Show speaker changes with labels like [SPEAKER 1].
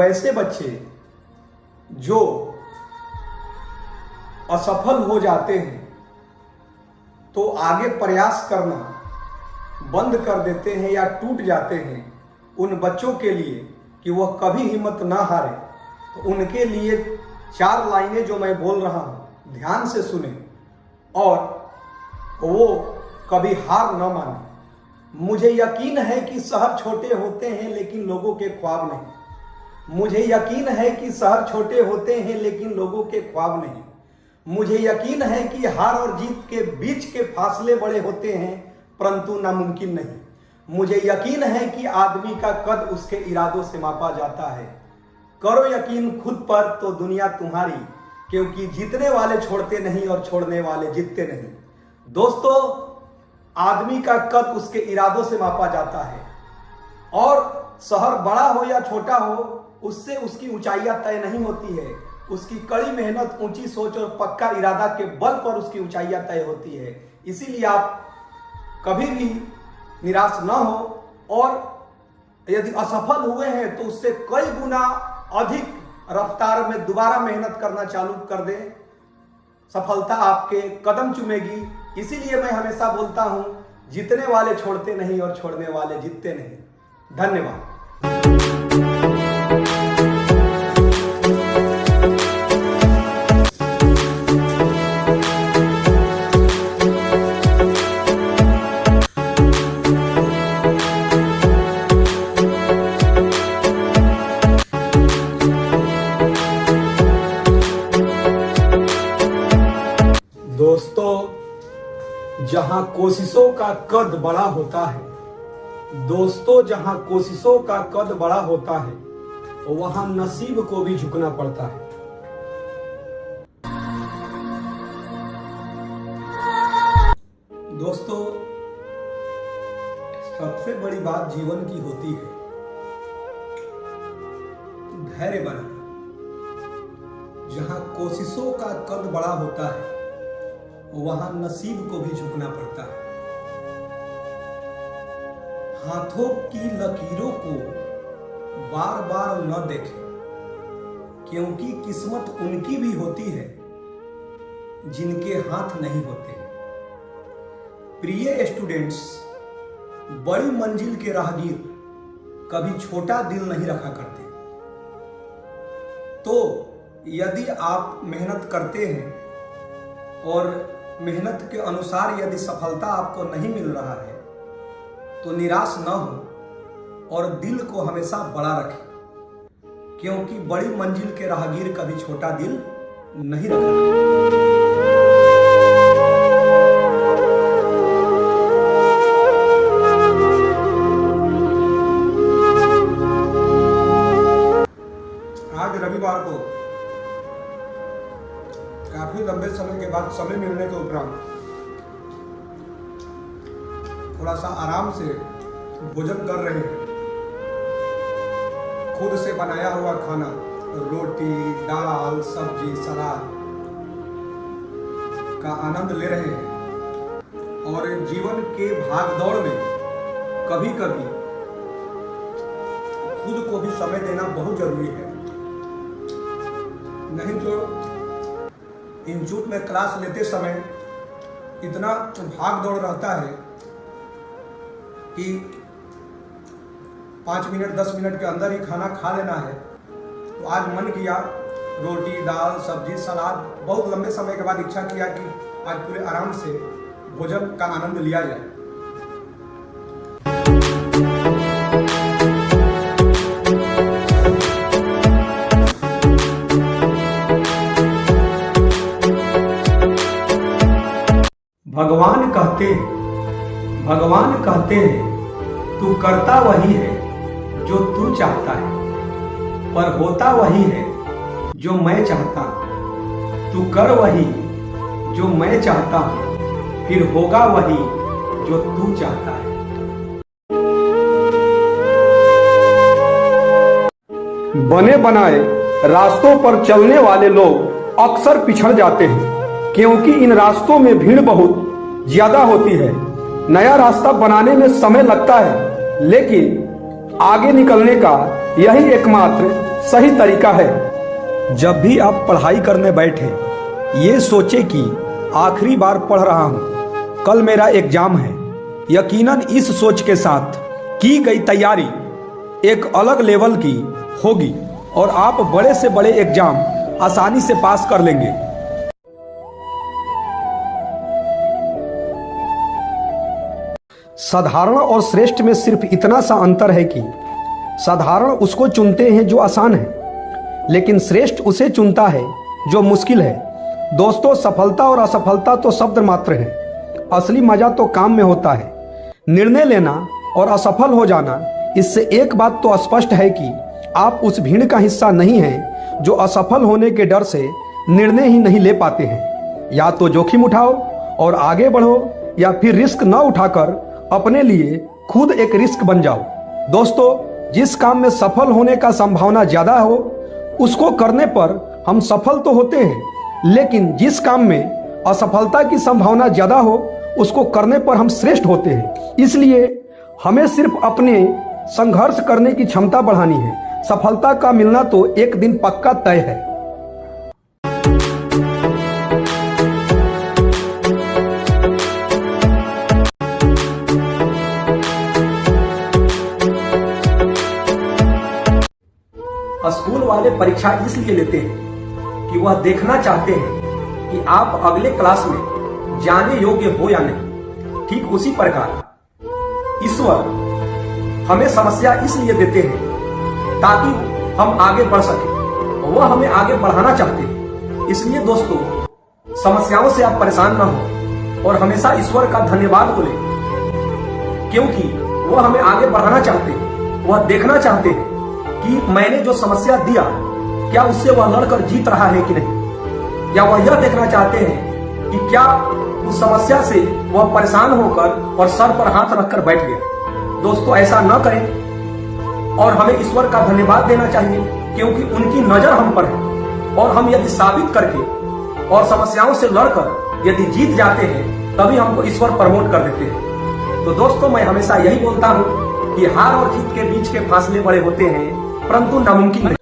[SPEAKER 1] वैसे बच्चे जो असफल हो जाते हैं तो आगे प्रयास करना बंद कर देते हैं या टूट जाते हैं, उन बच्चों के लिए कि वह कभी हिम्मत ना हारे, तो उनके लिए 4 लाइनें जो मैं बोल रहा हूं ध्यान से सुने और वो कभी हार न माने। मुझे यकीन है कि शहर छोटे होते हैं लेकिन लोगों के ख्वाब नहीं। मुझे यकीन है कि शहर छोटे होते हैं लेकिन लोगों के ख्वाब नहीं। मुझे यकीन है कि हार और जीत के बीच के फासले बड़े होते हैं परंतु नामुमकिन नहीं। मुझे यकीन है कि आदमी का कद उसके इरादों से मापा जाता है। करो यकीन खुद पर तो दुनिया तुम्हारी, क्योंकि जीतने वाले छोड़ते नहीं और छोड़ने वाले जीतते नहीं। दोस्तों, आदमी का कद उसके इरादों से मापा जाता है और शहर बड़ा हो या छोटा हो उससे उसकी ऊंचाइयां तय नहीं होती है। उसकी कड़ी मेहनत, ऊंची सोच और पक्का इरादा के बल पर उसकी ऊंचाइयां तय होती है। इसीलिए आप कभी भी निराश न हो और यदि असफल हुए हैं तो उससे कई गुना अधिक रफ्तार में दोबारा मेहनत करना चालू कर दें। सफलता आपके कदम चूमेगी। इसीलिए मैं हमेशा बोलता हूं, जीतने वाले छोड़ते नहीं और छोड़ने वाले जीतते नहीं। धन्यवाद। दोस्तों, जहां कोशिशों का कद बड़ा होता है, जहां कोशिशों का कद बड़ा होता है वहां नसीब को भी झुकना पड़ता है। दोस्तों, सबसे बड़ी बात जीवन की होती है धैर्य बनाना। जहां कोशिशों का कद बड़ा होता है वहां नसीब को भी झुकना पड़ता है। हाथों की लकीरों को बार बार न देखें, क्योंकि किस्मत उनकी भी होती है जिनके हाथ नहीं होते। प्रिय स्टूडेंट्स, बड़ी मंजिल के राहगीर कभी छोटा दिल नहीं रखा करते। तो यदि आप मेहनत करते हैं और मेहनत के अनुसार यदि सफलता आपको नहीं मिल रहा है तो निराश न हो और दिल को हमेशा बड़ा रखें, क्योंकि बड़ी मंजिल के राहगीर कभी छोटा दिल नहीं रखा। आज रविवार को काफी लंबे समय के बाद समय मिलने के उपरांत थोड़ा सा आराम से भोजन कर रहे हैं। खुद से बनाया हुआ खाना, रोटी, दाल, सब्जी, सलाद का आनंद ले रहे हैं। और जीवन के भागदौड़ में कभी कभी खुद को भी समय देना बहुत जरूरी है। नहीं तो इंस्टीट्यूट में क्लास लेते समय इतना भाग दौड़ रहता है कि 5 मिनट 10 मिनट के अंदर ही खाना खा लेना है। तो आज मन किया रोटी, दाल, सब्जी, सलाद, बहुत लंबे समय के बाद इच्छा किया कि आज पूरे आराम से भोजन का आनंद लिया जाए। भगवान कहते हैं तू करता वही है जो तू चाहता है, पर होता वही है जो मैं चाहता हूं। तू कर वही जो मैं चाहता हूं, फिर होगा वही जो तू चाहता है।
[SPEAKER 2] बने बनाए रास्तों पर चलने वाले लोग अक्सर पिछड़ जाते हैं, क्योंकि इन रास्तों में भीड़ बहुत ज्यादा होती है। नया रास्ता बनाने में समय लगता है, लेकिन आगे निकलने का यही एकमात्र सही तरीका है।
[SPEAKER 1] जब भी आप पढ़ाई करने बैठे, ये सोचे कि आखिरी बार पढ़ रहा हूँ, कल मेरा एग्जाम है। यकीनन इस सोच के साथ की गई तैयारी एक अलग लेवल की होगी और आप बड़े से बड़े एग्जाम आसानी से पास कर लेंगे। साधारण और श्रेष्ठ में सिर्फ इतना सा अंतर है कि साधारण उसको चुनते हैं जो आसान है, लेकिन श्रेष्ठ उसे चुनता है जो मुश्किल है। दोस्तों, सफलता और असफलता तो शब्द मात्र है, असली मजा तो काम में होता है। निर्णय लेना और असफल हो जाना, इससे एक बात तो स्पष्ट है कि आप उस भीड़ का हिस्सा नहीं हैं जो असफल होने के डर से निर्णय ही नहीं ले पाते हैं। या तो जोखिम उठाओ और आगे बढ़ो, या फिर रिस्क न उठाकर अपने लिए खुद एक रिस्क बन जाओ। दोस्तों, जिस काम में सफल होने का संभावना ज्यादा हो उसको करने पर हम सफल तो होते हैं, लेकिन जिस काम में असफलता की संभावना ज्यादा हो उसको करने पर हम श्रेष्ठ होते हैं। इसलिए हमें सिर्फ अपने संघर्ष करने की क्षमता बढ़ानी है। सफलता का मिलना तो एक दिन पक्का तय है। स्कूल वाले परीक्षा इसलिए लेते हैं कि वह देखना चाहते हैं कि आप अगले क्लास में जाने योग्य हो या नहीं। ठीक उसी प्रकार ईश्वर हमें समस्या इसलिए देते हैं ताकि हम आगे बढ़ सके। वह हमें आगे बढ़ाना चाहते हैं। इसलिए दोस्तों, समस्याओं से आप परेशान न हो और हमेशा ईश्वर का धन्यवाद बोले, क्योंकि वह हमें आगे बढ़ाना चाहते हैं। वह देखना चाहते हैं कि मैंने जो समस्या दिया, क्या उससे वह लड़कर जीत रहा है कि नहीं, या वह यह देखना चाहते हैं कि क्या उस समस्या से वह परेशान होकर और सर पर हाथ रखकर बैठ गया। दोस्तों, ऐसा न करें और हमें ईश्वर का धन्यवाद देना चाहिए, क्योंकि उनकी नजर हम पर है और हम यदि साबित करके और समस्याओं से लड़कर यदि जीत जाते हैं, तभी हमको ईश्वर प्रमोट कर देते हैं। तो दोस्तों, मैं हमेशा यही बोलता हूँ कि हार और जीत के बीच के फासले बड़े होते हैं, परंतु नामुमकिन नहीं।